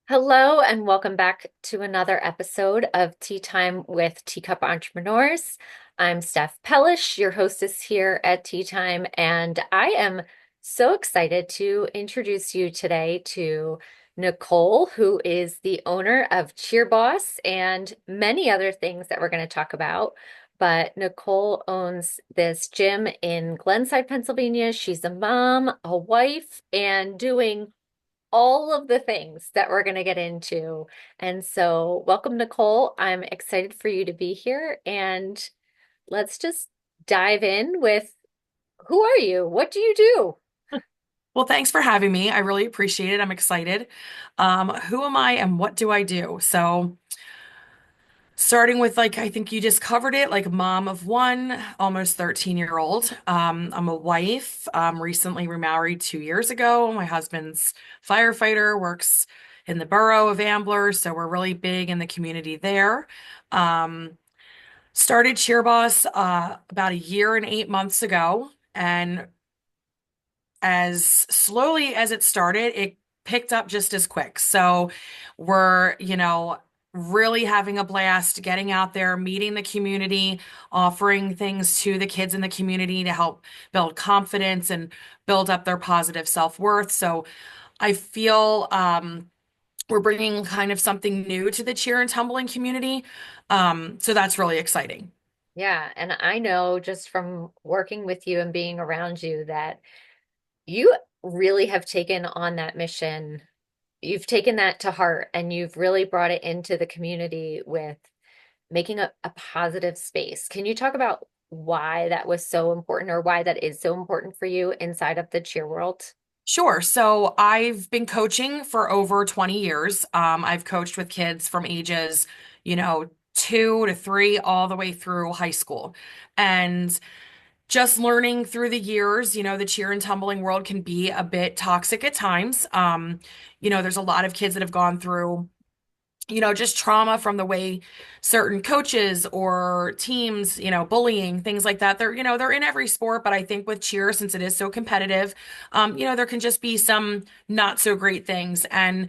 Hello, and welcome back to another episode of Tea Time with Teacup Entrepreneurs. I'm Steph Pellish, your hostess here at Tea Time, and I am so excited to introduce you today to Nicole, who is the owner of Cheerboss and many other things that we're going to talk about. But Nicole owns this gym in Glenside, Pennsylvania. She's a mom, a wife, and doing all of the things that we're going to get into. And so, welcome, Nicole. I'm excited for you to be here. And let's just dive in with who are you? What do you do? Well, thanks for having me. I really appreciate it. I'm excited. Who am I and what do I do? So, starting with I think you just covered it, like mom of one, almost 13-year-old. I'm a wife, recently remarried 2 years ago. My husband's firefighter, works in the borough of Ambler, so we're really big in the community there. Um, Started Cheerboss about a year and 8 months ago, and as slowly as it started, it picked up just as quick. So we're, really having a blast getting out there, meeting the community, offering things to the kids in the community to help build confidence and build up their positive self-worth. So I feel we're bringing kind of something new to the cheer and tumbling community. So that's really exciting. Yeah, and I know just from working with you and being around you that you really have taken on that mission. You've taken that to heart and you've really brought it into the community with making a positive space. Can you talk about why that was so important or why that is so important for you inside of the cheer world? Sure. So I've been coaching for over 20 years. I've coached with kids from ages, 2 to 3, all the way through high school. And just learning through the years, the cheer and tumbling world can be a bit toxic at times. There's a lot of kids that have gone through just trauma from the way certain coaches or teams, bullying, things like that. They're in every sport, but I think with cheer, since it is so competitive, there can just be some not so great things. And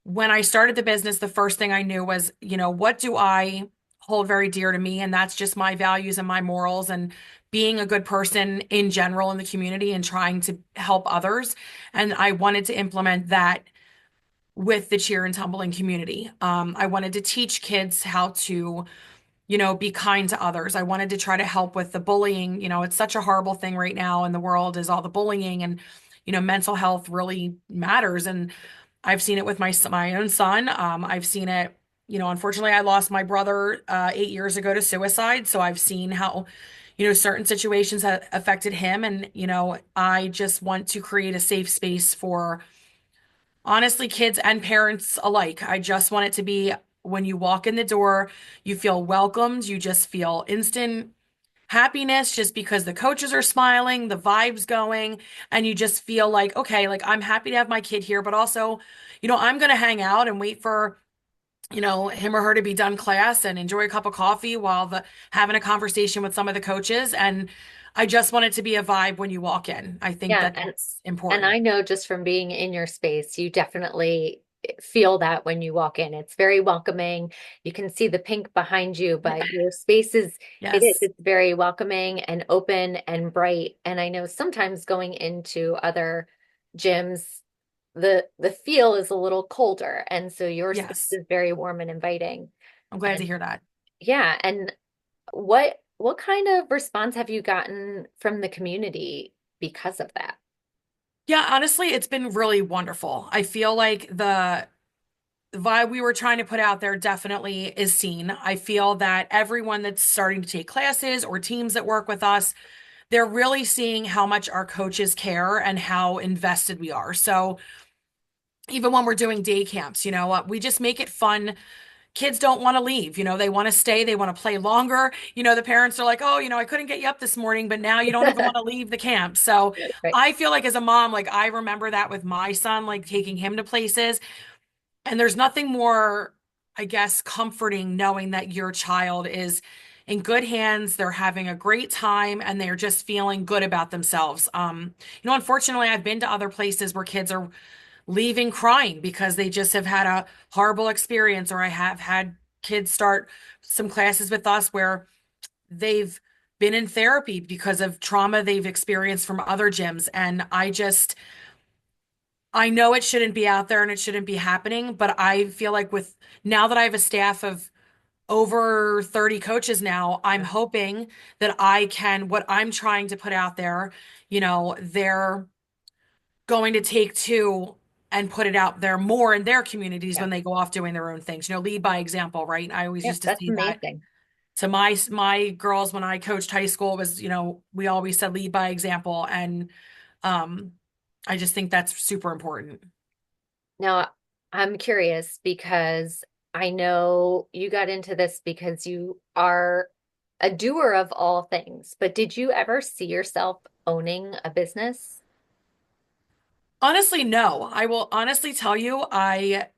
when I started the business, the first thing I knew was, what do I hold very dear to me? And that's just my values and my morals and being a good person in general in the community and trying to help others. And I wanted to implement that with the cheer and tumbling community. I wanted to teach kids how to, be kind to others. I wanted to try to help with the bullying. It's such a horrible thing right now in the world is all the bullying and, mental health really matters. And I've seen it with my own son. I've seen it, unfortunately, I lost my brother 8 years ago to suicide. So I've seen how, certain situations have affected him. And, I just want to create a safe space for honestly, kids and parents alike. I just want it to be when you walk in the door, you feel welcomed. You just feel instant happiness just because the coaches are smiling, the vibe's going, and you just feel like, okay, like I'm happy to have my kid here, but also, I'm going to hang out and wait for, him or her to be done class and enjoy a cup of coffee while having a conversation with some of the coaches. And I just want it to be a vibe when you walk in. I think Yeah, that and that's and important. I know just from being in your space, you definitely feel that when you walk in. It's very welcoming. You can see the pink behind you, but your space is Yes. it's very welcoming and open and bright. And I know sometimes going into other gyms, the feel is a little colder, and so your space Yes. is very warm and inviting. I'm glad to And hear that. yeah, and what kind of response have you gotten from the community because of that? Yeah, honestly, it's been really wonderful. I feel like the vibe we were trying to put out there definitely is seen. I feel that everyone that's starting to take classes or teams that work with us, they're really seeing how much our coaches care and how invested we are. So even when we're doing day camps, we just make it fun. Kids don't want to leave, they want to stay, they want to play longer. The parents are like, "Oh, I couldn't get you up this morning, but now you don't even want to leave the camp." So Right. I feel like as a mom, like I remember that with my son, like taking him to places. And there's nothing more, I guess, comforting knowing that your child is in good hands, they're having a great time, and they're just feeling good about themselves. Unfortunately, I've been to other places where kids are leaving crying because they just have had a horrible experience, or I have had kids start some classes with us where they've been in therapy because of trauma they've experienced from other gyms. And I know it shouldn't be out there and it shouldn't be happening, but I feel like with now that I have a staff of over 30 coaches now, I'm Yeah. hoping that I can, what I'm trying to put out there, they're going to take to and put it out there more in their communities Yeah. when they go off doing their own things. Lead by example, right? I always Yeah. used to That's say that amazing. to my girls when I coached high school was, we always said lead by example. And um, I just think that's super important. Now, I'm curious because I know you got into this because you are a doer of all things, but did you ever see yourself owning a business? Honestly, no. I will honestly tell you, I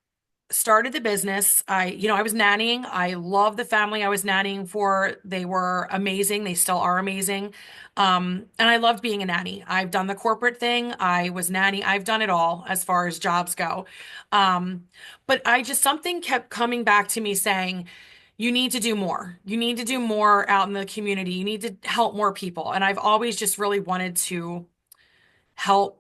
started the business. I was nannying. I love the family I was nannying for. They were amazing. They still are amazing. And I loved being a nanny. I've done the corporate thing. I was nanny. I've done it all as far as jobs go. But something kept coming back to me saying, you need to do more. You need to do more out in the community. You need to help more people. And I've always just really wanted to help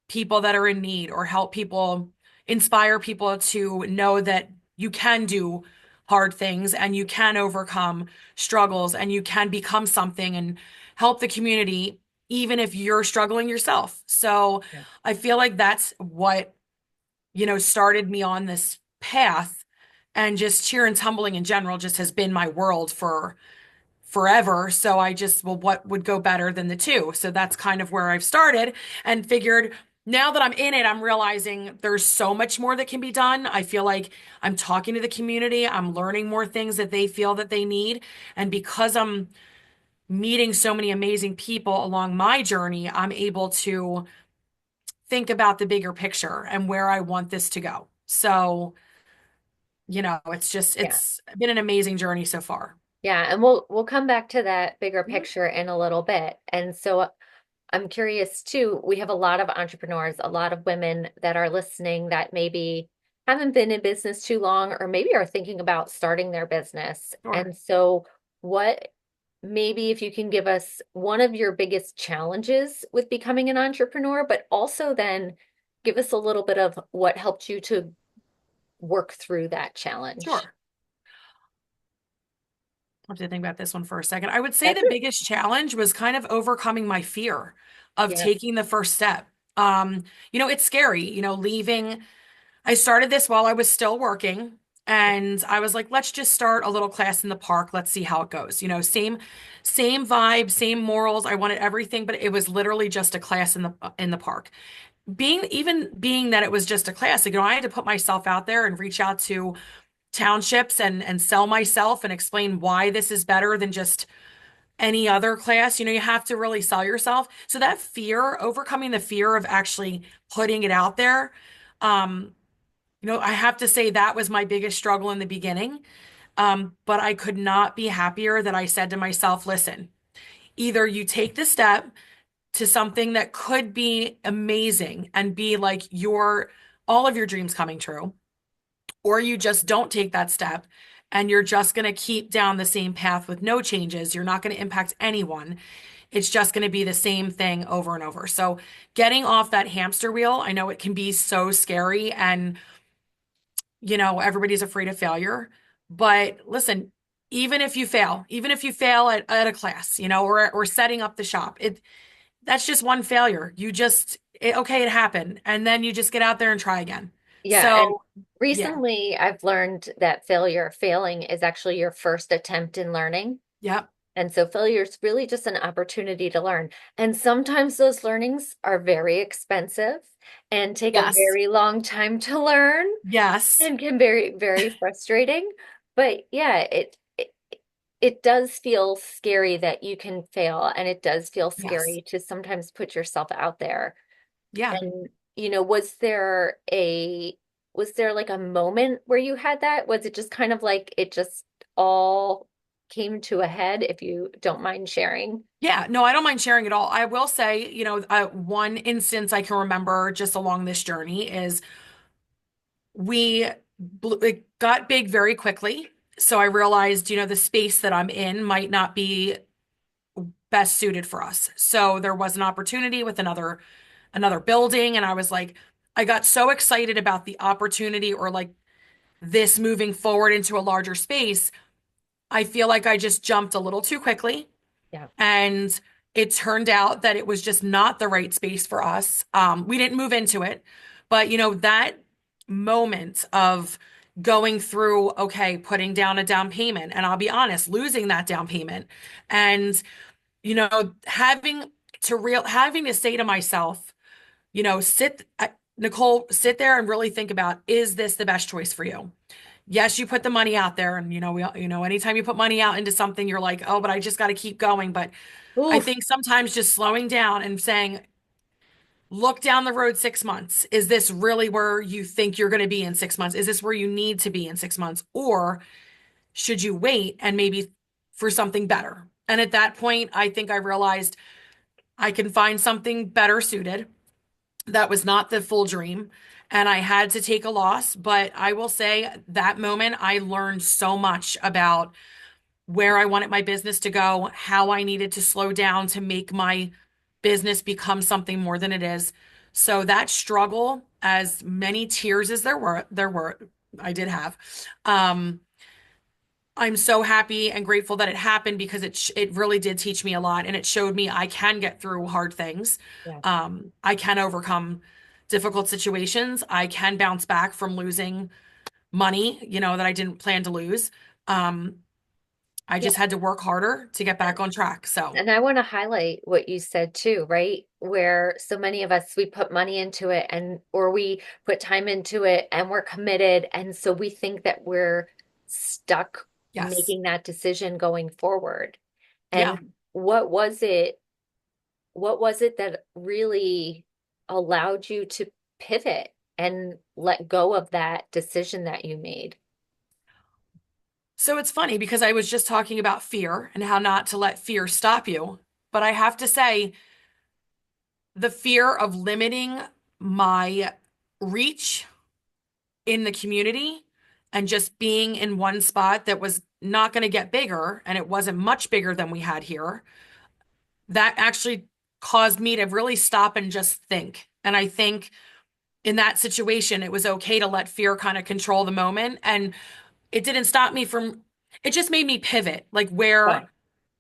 people that are in need or help people, inspire people to know that you can do hard things and you can overcome struggles and you can become something and help the community even if you're struggling yourself. So Yeah. I feel like that's what, started me on this path, and just cheer and tumbling in general just has been my world for forever. So I just, well, what would go better than the two? So that's kind of where I've started and figured now that I'm in it, I'm realizing there's so much more that can be done. I feel like I'm talking to the community, I'm learning more things that they feel that they need. And because I'm meeting so many amazing people along my journey, I'm able to think about the bigger picture and where I want this to go. So, Yeah. it's been an amazing journey so far. Yeah, and we'll come back to that bigger Mhm. picture in a little bit. And so I'm curious too, we have a lot of entrepreneurs, a lot of women that are listening that maybe haven't been in business too long or maybe are thinking about starting their business. Sure. And so what maybe if you can give us one of your biggest challenges with becoming an entrepreneur, but also then give us a little bit of what helped you to work through that challenge. Sure. I have to think about this one for a second. I would say That's the it. biggest challenge was kind of overcoming my fear of Yes. taking the first step. It's scary, leaving. I started this while I was still working, and I was like, let's just start a little class in the park. Let's see how it goes. Same vibe, same morals. I wanted everything, but it was literally just a class in the park. Being that it was just a class, I had to put myself out there and reach out to townships and sell myself and explain why this is better than just any other class. You have to really sell yourself. So that fear, overcoming the fear of actually putting it out there, um, I have to say that was my biggest struggle in the beginning. But I could not be happier that I said to myself, listen, either you take the step to something that could be amazing and be like all of your dreams coming true, or you just don't take that step and you're just going to keep down the same path with no changes. You're not going to impact anyone. It's just going to be the same thing over and over. So, getting off that hamster wheel, I know it can be so scary, and everybody's afraid of failure. But listen, even if you fail at a class, or setting up the shop, that's just one failure. Okay, it happened. And then you just get out there and try again. Yeah, and So, yeah. recently I've learned that failing is actually your first attempt in learning. Yep. And so failure is really just an opportunity to learn. And sometimes those learnings are very expensive and take a Yes. very long time to learn Yes. and can be very frustrating. But yeah, it does feel scary that you can fail, and it does feel Yes. scary to sometimes put yourself out there. Yeah. And, was there like a moment where you had that? Was it just kind of like it just all came to a head, if you don't mind sharing? Yeah, no, I don't mind sharing it all. I will say, one instance I can remember just along this journey is it got big very quickly. So I realized, the space that I'm in might not be best suited for us. So there was an opportunity with another building, and I was like, I got so excited about the opportunity or like this moving forward into a larger space. I feel like I just jumped a little too quickly. Yeah. And it turned out that it was just not the right space for us. We didn't move into it, but that moment of going through, okay, putting down a down payment, and I'll be honest, losing that down payment, and having to say to myself, Nicole, sit there and really think about, is this the best choice for you? Yes, you put the money out there, and anytime you put money out into something, you're like, oh, but I just got to keep going. But I Oof. think sometimes just slowing down and saying, look down the road 6 months. Is this really where you think you're going to be in 6 months? Is this where you need to be in 6 months? Or should you wait and maybe for something better? And at that point, I think I realized I can find something better suited. That was not the full dream. And I had to take a loss. But I will say that moment, I learned so much about where I wanted my business to go, how I needed to slow down to make my business become something more than it is. So that struggle, as many tears as there were, I did have. Um, I'm so happy and grateful that it happened because it really did teach me a lot, and it showed me I can get through hard things. Yeah. I can overcome difficult situations. I can bounce back from losing money, that I didn't plan to lose. Um, I Yeah. just had to work harder to get back on track. So, And I want to highlight what you said too, right? Where so many of us, we put money into it and, or we put time into it and we're committed. And so we think that we're stuck yes. making that decision going forward. Yeah. And what was it that really allowed you to pivot and let go of that decision that you made? So it's funny because I was just talking about fear and how not to let fear stop you. But I have to say, the fear of limiting my reach in the community and just being in one spot that was not going to get bigger, and it wasn't much bigger than we had here, that actually caused me to really stop and just think. And I think in that situation, it was okay to let fear kind of control the moment. And it didn't stop me from, it just made me pivot, like Yeah. where,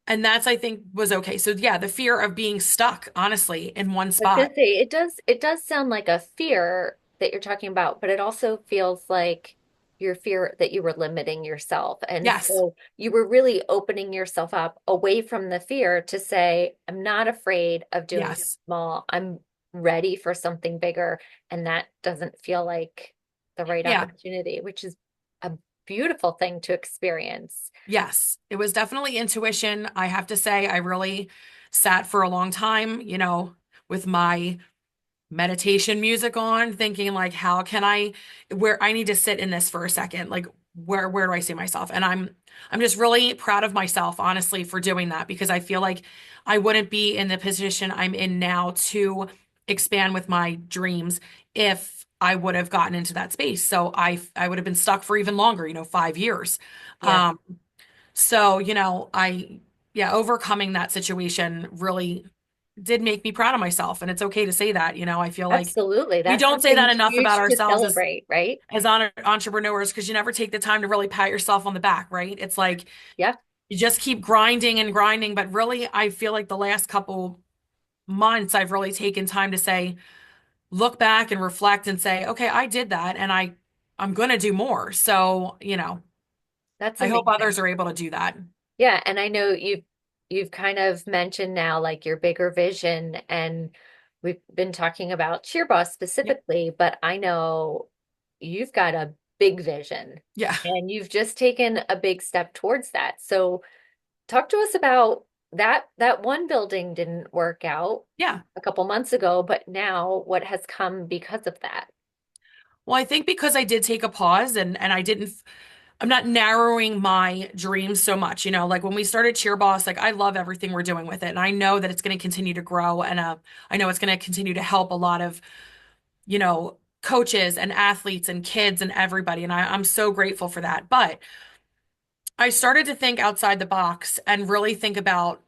and that's, I think, was okay. So, yeah, the fear of being stuck, honestly, in one I was spot. gonna say it does sound like a fear that you're talking about, but it also feels like your fear that you were limiting yourself. And Yes, so you were really opening yourself up away from the fear to say, I'm not afraid of doing yes, small. I'm ready for something bigger. And that doesn't feel like the right yeah, opportunity, which is a beautiful thing to experience. yes. It was definitely intuition. I have to say, I really sat for a long time, with my meditation music on, thinking like, how can I, where I need to sit in this for a second, like where do I see myself? And I'm just really proud of myself, honestly, for doing that because I feel like I wouldn't be in the position I'm in now to expand with my dreams if I would have gotten into that space. So I would have been stuck for even longer, 5 years. Yeah, Um, so, yeah, overcoming that situation really did make me proud of myself. And it's okay to say that, I feel like absolutely. we That's don't say something that enough about huge to ourselves celebrate, right? as entrepreneurs because you never take the time to really pat yourself on the back, right? It's like Yeah, you just keep grinding and grinding. But really, I feel like the last couple months, I've really taken time to say, look back and reflect and say, okay, I did that and I'm going to do more. So, that's I hope amazing. others are able to do that. Yeah, and I know you've kind of mentioned now like your bigger vision, and we've been talking about Cheerboss Yeah. specifically, but I know you've got a big vision Yeah. and you've just taken a big step towards that. So talk to us about that one building didn't work out Yeah. a couple months ago, but now what has come because of that? Well, I think because I did take a pause and I didn't. I'm not narrowing my dreams so much. Like when we started Cheerboss, like I love everything we're doing with it. And I know that it's going to continue to grow. And I know it's going to continue to help a lot of, coaches and athletes and kids and everybody. And I'm so grateful for that. But I started to think outside the box and really think about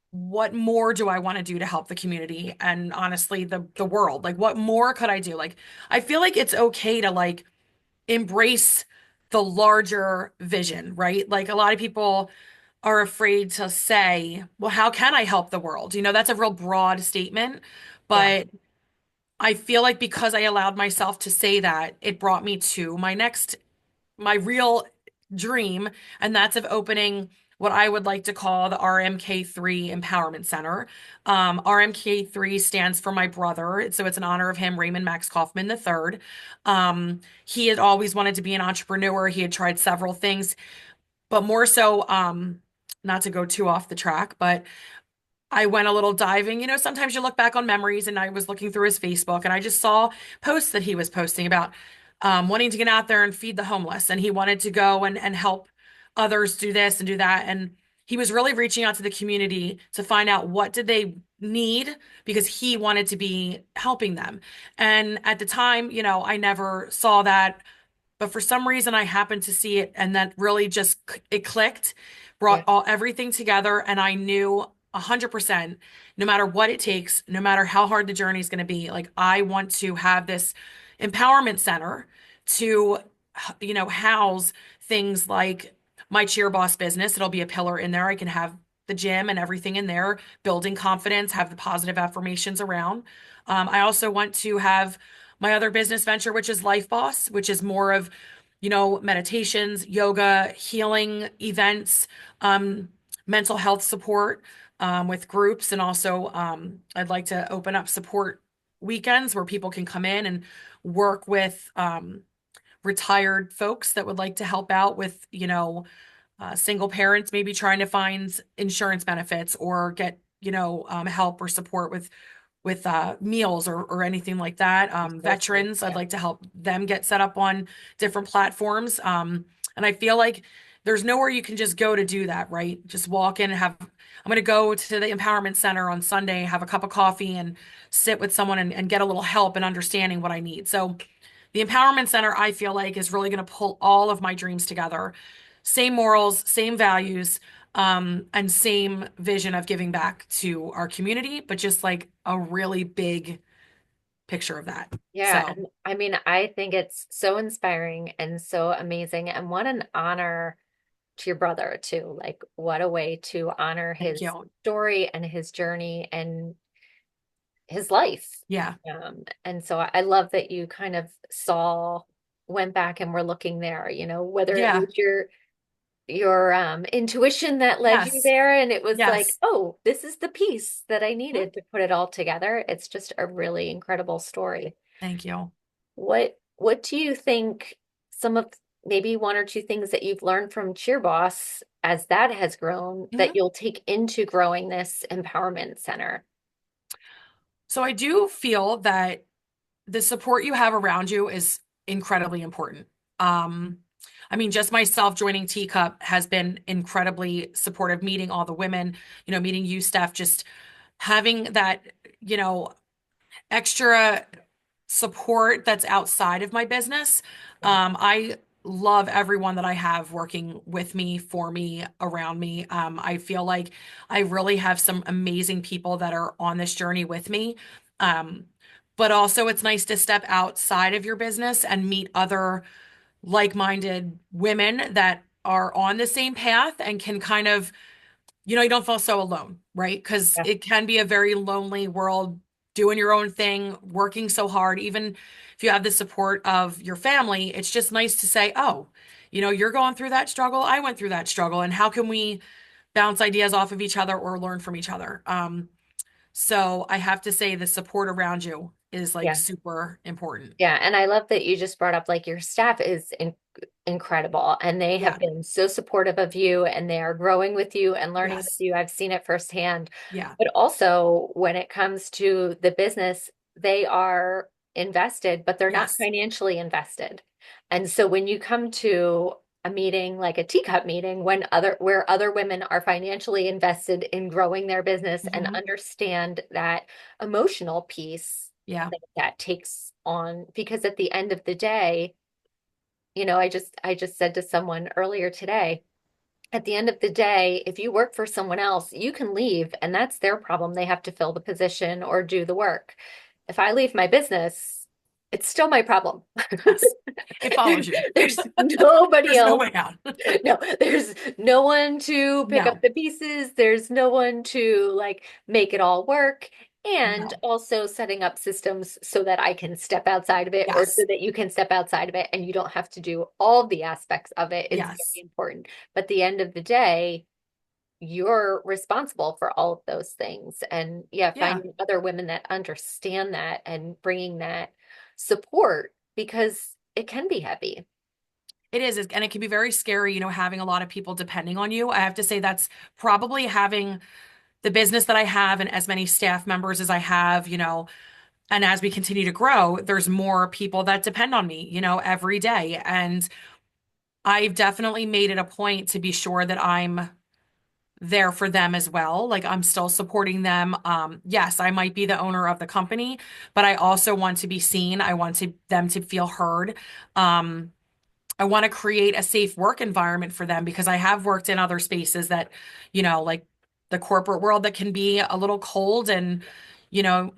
what more do I want to do to help the community and honestly the world? Like what more could I do? Like I feel like it's okay to like embrace the larger vision, right? Like a lot of people are afraid to say, well, how can I help the world? That's a real broad statement, Yeah, but I feel like because I allowed myself to say that, it brought me to my real dream, and that's of opening what I would like to call the RMK3 Empowerment Center. RMK3 stands for my brother, so it's in honor of him, Raymond Max Kaufman III. He had always wanted to be an entrepreneur. He had tried several things, but more so, not to go too off the track, but I went a little diving. Sometimes you look back on memories, and I was looking through his Facebook, and I just saw posts that he was posting about wanting to get out there and feed the homeless, and he wanted to go and help others do this and do that. And he was really reaching out to the community to find out what did they need because he wanted to be helping them. And at the time, I never saw that, but for some reason I happened to see it, and that really just it clicked, brought yeah, everything together, and I knew 100%, no matter what it takes, no matter how hard the journey is going to be, like I want to have this empowerment center to house things like my Cheer Boss business. It'll be a pillar in there. I can have the gym and everything in there, building confidence, have the positive affirmations around. I also want to have my other business venture, which is Life Boss, which is more of, meditations, yoga, healing events, mental health support, with groups. And also, I'd like to open up support weekends where people can come in and work with, retired folks that would like to help out with, single parents, maybe trying to find insurance benefits or get, help or support with meals or anything like that. you're so sweet. Veterans, I'd Yeah, like to help them get set up on different platforms. And I feel like there's nowhere you can just go to do that, right? Just walk in and I'm going to go to the Empowerment Center on Sunday, have a cup of coffee and sit with someone and get a little help and understanding what I need. So the Empowerment Center, I feel like, is really going to pull all of my dreams together. Same morals, same values, and same vision of giving back to our community, but just like a really big picture of that. yeah. So And I mean, I think it's so inspiring and so amazing. And what an honor to your brother, too. Like, what a way to honor thank his you. story and his journey and his life. Yeah. And so I love that you kind of went back and were looking there, whether it Yeah. was your intuition that led you Yes. there and it was like, Yes. oh, this is the piece that I Mhm. needed to put it all together. It's just a really incredible story. Thank you. What do you think some of maybe one or two things that you've learned from Cheerboss as that has grown that Mhm. you'll take into growing this empowerment center? So I do feel that the support you have around you is incredibly important. Um, I mean, just myself joining Teacup has been incredibly supportive, meeting all the women, meeting you, Steph, just having that, you know, extra support that's outside of my business. Yeah. I love everyone that I have working with me, for me, around me. I feel like I really have some amazing people that are on this journey with me. Um, but also, it's nice to step outside of your business and meet other like-minded women that are on the same path and can kind of you don't feel so alone, right? Because Yeah. it can be a very lonely world doing your own thing, working so hard. Even if you have the support of your family, it's just nice to say, oh, you're going through that struggle. I went through that struggle. And how can we bounce ideas off of each other or learn from each other? So I have to say the support around you is like Yeah. super important. Yeah, and I love that you just brought up like your staff is incredible and they have Yeah. been so supportive of you and they are growing with you and learning with Yes. you. I've seen it firsthand. Yeah. But also when it comes to the business, they are invested, but they're not Yes. financially invested. And so when you come to a meeting like a teacup meeting when where other women are financially invested in growing their business and Hmm. understand that emotional piece Yeah. that takes on, because at the end of the day, I just said to someone earlier today, at the end of the day, if you work for someone else, you can leave and that's their problem. They have to fill the position or do the work. If I leave my business, it's still my problem. Yes. It follows you. There's nobody There's no else. way out. No, there's no one to pick up No. the pieces. There's no one to like make it all work. And No. also setting up systems so that I can step outside of it or so Yes. that you can step outside of it and you don't have to do all the aspects of it is very Yes. important. But at the end of the day, you're responsible for all of those things. And yeah, Yeah. finding other women that understand that and bringing that support because it can be heavy. It is, and it can be very scary, having a lot of people depending on you. I have to say that's probably having the business that I have and as many staff members as I have, and as we continue to grow, there's more people that depend on me, every day. And I've definitely made it a point to be sure that I'm there for them as well. Like I'm still supporting them. Yes, I might be the owner of the company, but I also want to be seen. I want them to feel heard. Um, I want to create a safe work environment for them because I have worked in other spaces that, like the corporate world that can be a little cold and, you know,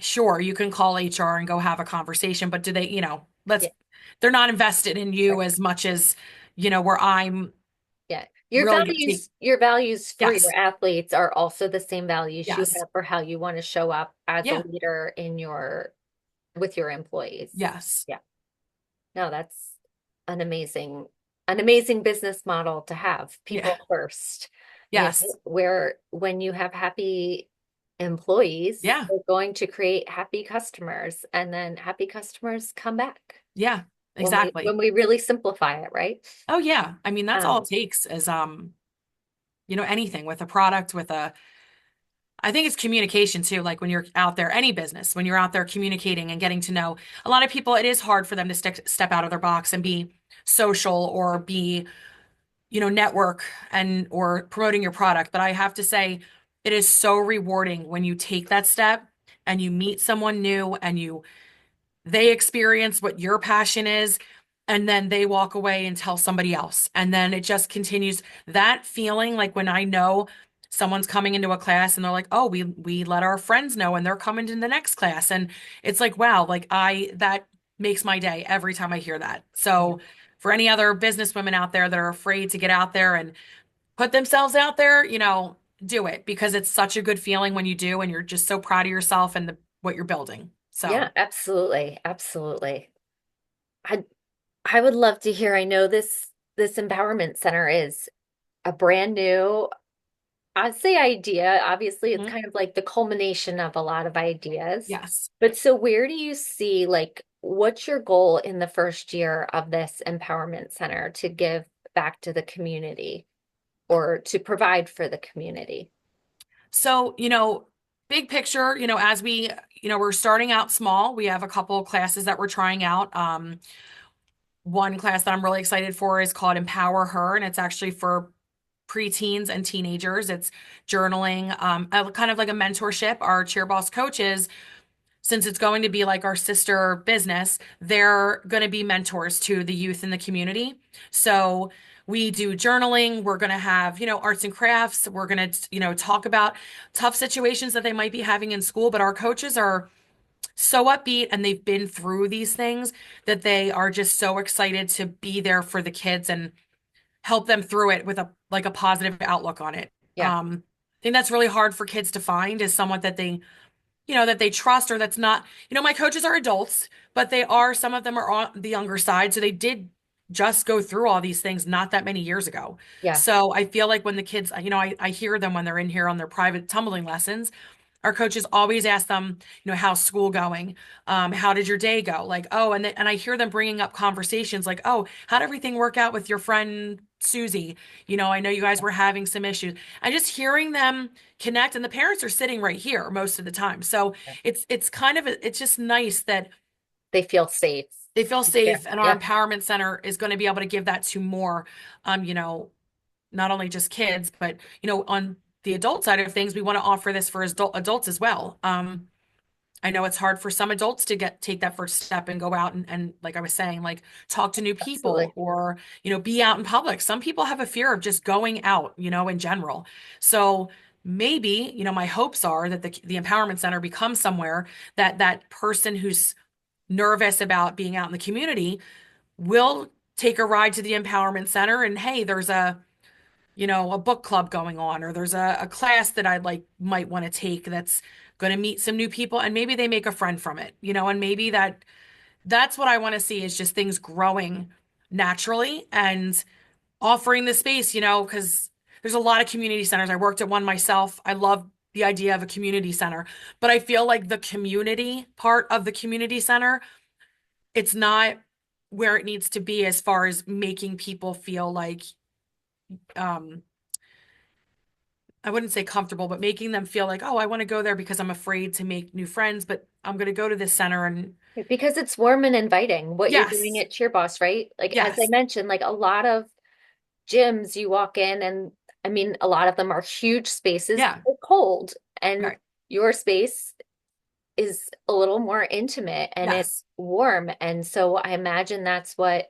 sure, you can call HR and go have a conversation, but do they, Yeah, they're not invested in you right. as much as, where I'm Yeah. really going to take, Your values for your yes, athletes are also the same values you yes, have for how you want to show up as a yeah, leader in your with your employees. yes, Yeah. No, that's an an amazing business model to have. yeah, People first, yes, where when you have happy employees, yeah, they're going to create happy customers and then happy customers come back yeah, when exactly. we really simplify it, right? Oh, yeah. I mean, that's all it Um, takes is, anything with a product, I think it's communication too. Like when you're out there, any business, when you're out there communicating and getting to know a lot of people, it is hard for them to step out of their box and be social or be, network and or promoting your product. But I have to say, it is so rewarding when you take that step and you meet someone new and they experience what your passion is, and then they walk away and tell somebody else. And then it just continues that feeling like when I know someone's coming into a class and they're like, "Oh, we let our friends know and they're coming to the next class." And it's like, wow, like that makes my day every time I hear that. yeah. So for any other business women out there that are afraid to get out there and put themselves out there, do it because it's such a good feeling when you do and you're just so proud of yourself and what you're building. Yeah, So, absolutely. Absolutely. I I would love to hear. I know this empowerment center is a brand new, I'd say idea. Obviously, it's mhm, kind of like the culmination of a lot of ideas. yes. But so where do you see like what's your goal in the first year of this empowerment center to give back to the community or to provide for the community? So, big picture, as we're starting out small. We have a couple classes that we're trying out. One class that I'm really excited for is called Empower Her, and it's actually for preteens and teenagers. It's journaling, kind of like a mentorship. Our Cheerboss coaches, since it's going to be like our sister business, they're going to be mentors to the youth in the community. So we do journaling. We're going to have, arts and crafts. We're going to, talk about tough situations that they might be having in school. But our coaches are so upbeat and they've been through these things that they are just so excited to be there for the kids and help them through it with a positive outlook on it. Yeah. I think that's really hard for kids to find is someone that they trust or that's not, my coaches are adults, but some of them are on the younger side. So they did just go through all these things not that many years ago. Yeah. So I feel like when the kids, I hear them when they're in here on their private tumbling lessons, our coaches always ask them, how's school going? How did your day go? Like, oh, and I hear them bringing up conversations like, oh, how'd everything work out with your friend Susie? I know you guys were having some issues. And just hearing them connect, and the parents are sitting right here most of the time. So it's kind of it's just nice that They feel safe. They feel Yeah. safe, and our Yep. empowerment center is going to be able to give that to more, you know, not only just kids, but on the adult side of things, we want to offer this for adults as well. I know it's hard for some adults to take that first step and go out and like I was saying, like talk to new people Absolutely. or, be out in public. Some people have a fear of just going out, in general. So maybe, my hopes are that the empowerment center becomes somewhere that that person who's nervous about being out in the community will take a ride to the empowerment center and hey, there's a book club going on, or there's a class that I like might want to take that's going to meet some new people, and maybe they make a friend from it, and maybe that's what I want to see is just things growing naturally and offering the space, because there's a lot of community centers. I worked at one myself. I love the idea of a community center, but I feel like the community part of the community center, it's not where it needs to be as far as making people feel like um I wouldn't say comfortable, but making them feel like, oh, I want to go there because I'm afraid to make new friends, but I'm going to go to this center and Because it's warm and inviting, what you're doing yes, at Cheerboss, right? Like, as I yes, mentioned, like a lot of gyms you walk in, and I mean, a lot of them are huge spaces, but yeah, they're cold. And right, your space is a little more intimate and it's yes, warm. And so I imagine that's what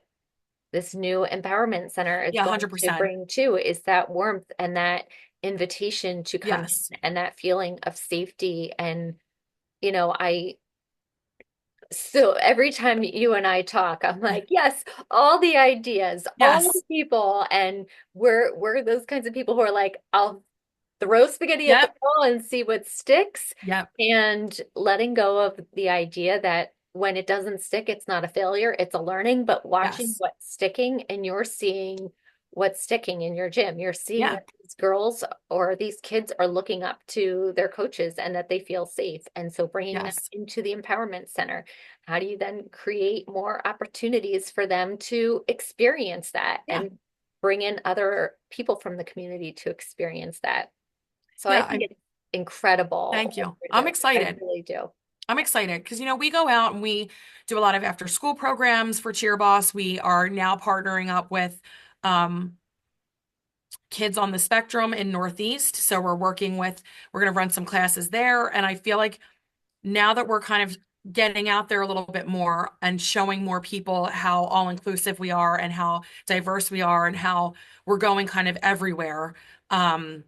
this new empowerment center is yeah, going to 100%. bring too, is that warmth and that invitation to come Yes, in and that feeling of safety. And, you know, I so every time you and I talk, I'm like, yes, all the ideas, all the yes, people, and we're those kinds of people who are like, I'll throw spaghetti at the yep, wall and see what sticks, yep, and letting go of the idea that when it doesn't stick, it's not a failure, it's a learning, but watching yes, what's sticking, and you're seeing what's sticking in your gym. You're seeing yeah, that these girls or these kids are looking up to their coaches and that they feel safe. And so bringing that yes, into the empowerment center, how do you then create more opportunities for them to experience that yeah, and bring in other people from the community to experience that? So I yeah. think it's incredible Thank what you. you're I'm doing. I excited. really do. I'm excited because, we go out and we do a lot of after school programs for Cheerboss. We are now partnering up with, um, kids on the spectrum in Northeast. So we're going to run some classes there. And I feel like now that we're kind of getting out there a little bit more and showing more people how all inclusive we are and how diverse we are and how we're going kind of everywhere. Um,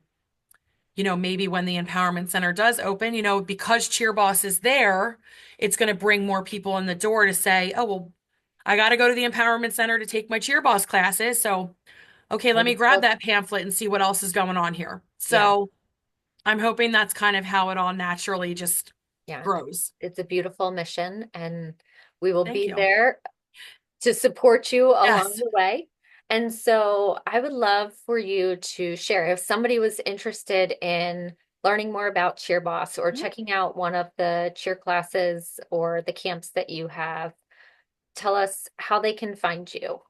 maybe when the Empowerment Center does open, because Cheerboss is there, it's going to bring more people in the door to say, oh, well, I got to go to the Empowerment Center to take my Cheerboss classes. So okay, let me grab Well, that pamphlet and see what else is going on here. yeah, So I'm hoping that's kind of how it all naturally just yeah. grows. It's a beautiful mission, and we will Thank be you. there to support you along Yes. the way. And so I would love for you to share if somebody was interested in learning more about Cheer Boss or Mhm. checking out one of the cheer classes or the camps that you have, tell us how they can find you.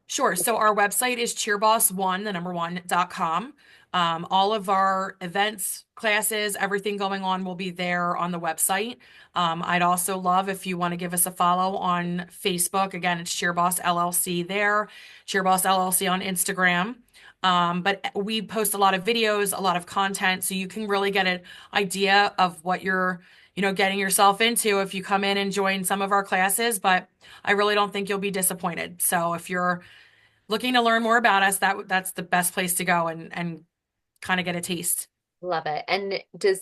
Sure. So our website is cheerboss1, the number 1.com. All of our events, classes, everything going on will be there on the website. I'd also love if you want to give us a follow on Facebook. Again, it's Cheerboss LLC there, Cheerboss LLC on Instagram. But we post a lot of videos, a lot of content, so you can really get an idea of what you're, getting yourself into if you come in and join some of our classes. But I really don't think you'll be disappointed. So if you're looking to learn more about us, that's the best place to go and kind of get a taste. Love it. And do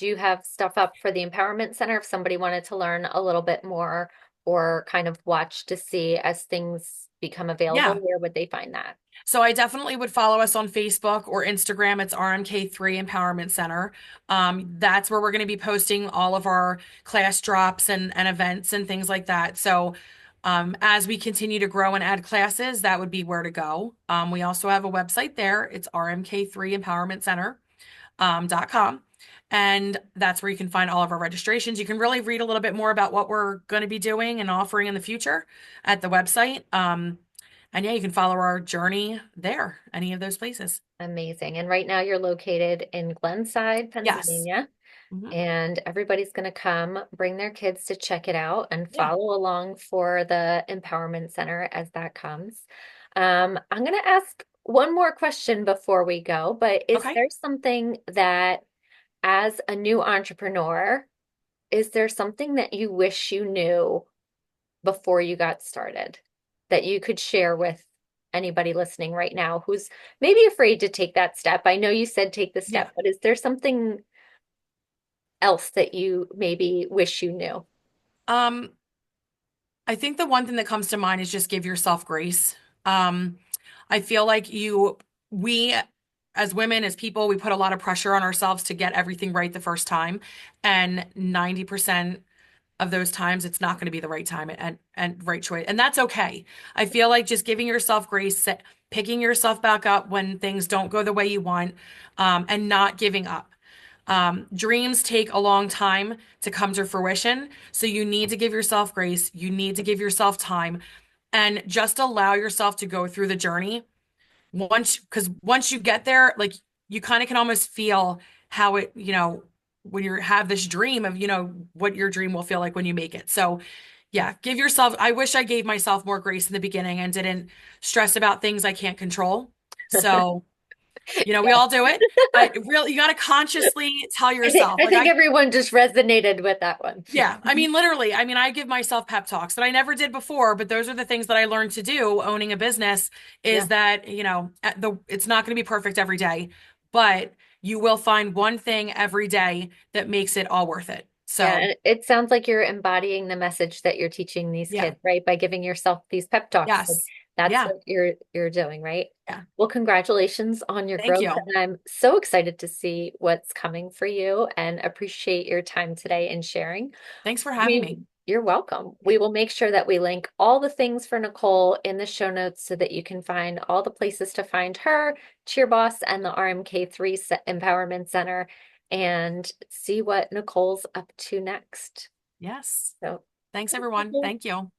you have stuff up for the Empowerment Center if somebody wanted to learn a little bit more or kind of watch to see as things become available, Yeah. where would they find that? So I definitely would follow us on Facebook or Instagram. It's RMK3 Empowerment Center. That's where we're going to be posting all of our class drops and events and things like that. So as we continue to grow and add classes, that would be where to go. We also have a website there. It's RMK3 Empowerment Center. .com. And that's where you can find all of our registrations. You can really read a little bit more about what we're going to be doing and offering in the future at the website. And yeah, you can follow our journey there, any of those places. Amazing. And right now you're located in Glenside, Yes. Pennsylvania. Hmm. and everybody's going to come bring their kids to check it out and Yeah. follow along for the Empowerment Center as that comes. I'm going to ask one more question before we go, but is Okay. there something that, as a new entrepreneur, is there something that you wish you knew before you got started that you could share with anybody listening right now who's maybe afraid to take that step? I know you said take the Yeah. step, but is there something else that you maybe wish you knew? Um, I think the one thing that comes to mind is just give yourself grace. Um, I feel like we as women, as people, we put a lot of pressure on ourselves to get everything right the first time. And 90% of those times, it's not going to be the right time and right choice. And that's okay. I feel like just giving yourself grace, picking yourself back up when things don't go the way you want, and not giving up. Dreams take a long time to come to fruition. So you need to give yourself grace. You need to give yourself time and just allow yourself to go through the journey. Because once you get there, like you kind of can almost feel how it, when you have this dream of, what your dream will feel like when you make it. So yeah, I wish I gave myself more grace in the beginning and didn't stress about things I can't control. So we Yeah. all do it, but really, you got to consciously tell I think yourself, I like, think everyone just resonated with that one. yeah, I mean, literally, I mean, I give myself pep talks that I never did before, but those are the things that I learned to do owning a business is Yeah. that, it's not going to be perfect every day, but you will find one thing every day that makes it all worth it. Yeah, So, and it sounds like you're embodying the message that you're teaching these yeah, kids, right? By giving yourself these pep talks. Like yes. that's Yeah, what you're doing, right? yeah. Well, congratulations on your Thank growth. you. And I'm so excited to see what's coming for you and appreciate your time today and sharing. Thanks for having me. You're welcome. We will make sure that we link all the things for Nicole in the show notes so that you can find all the places to find her, Cheerboss, and the RMK3 Empowerment Center and see what Nicole's up to next. Yes. So, Thanks, thanks, everyone. Nicole. Thank you.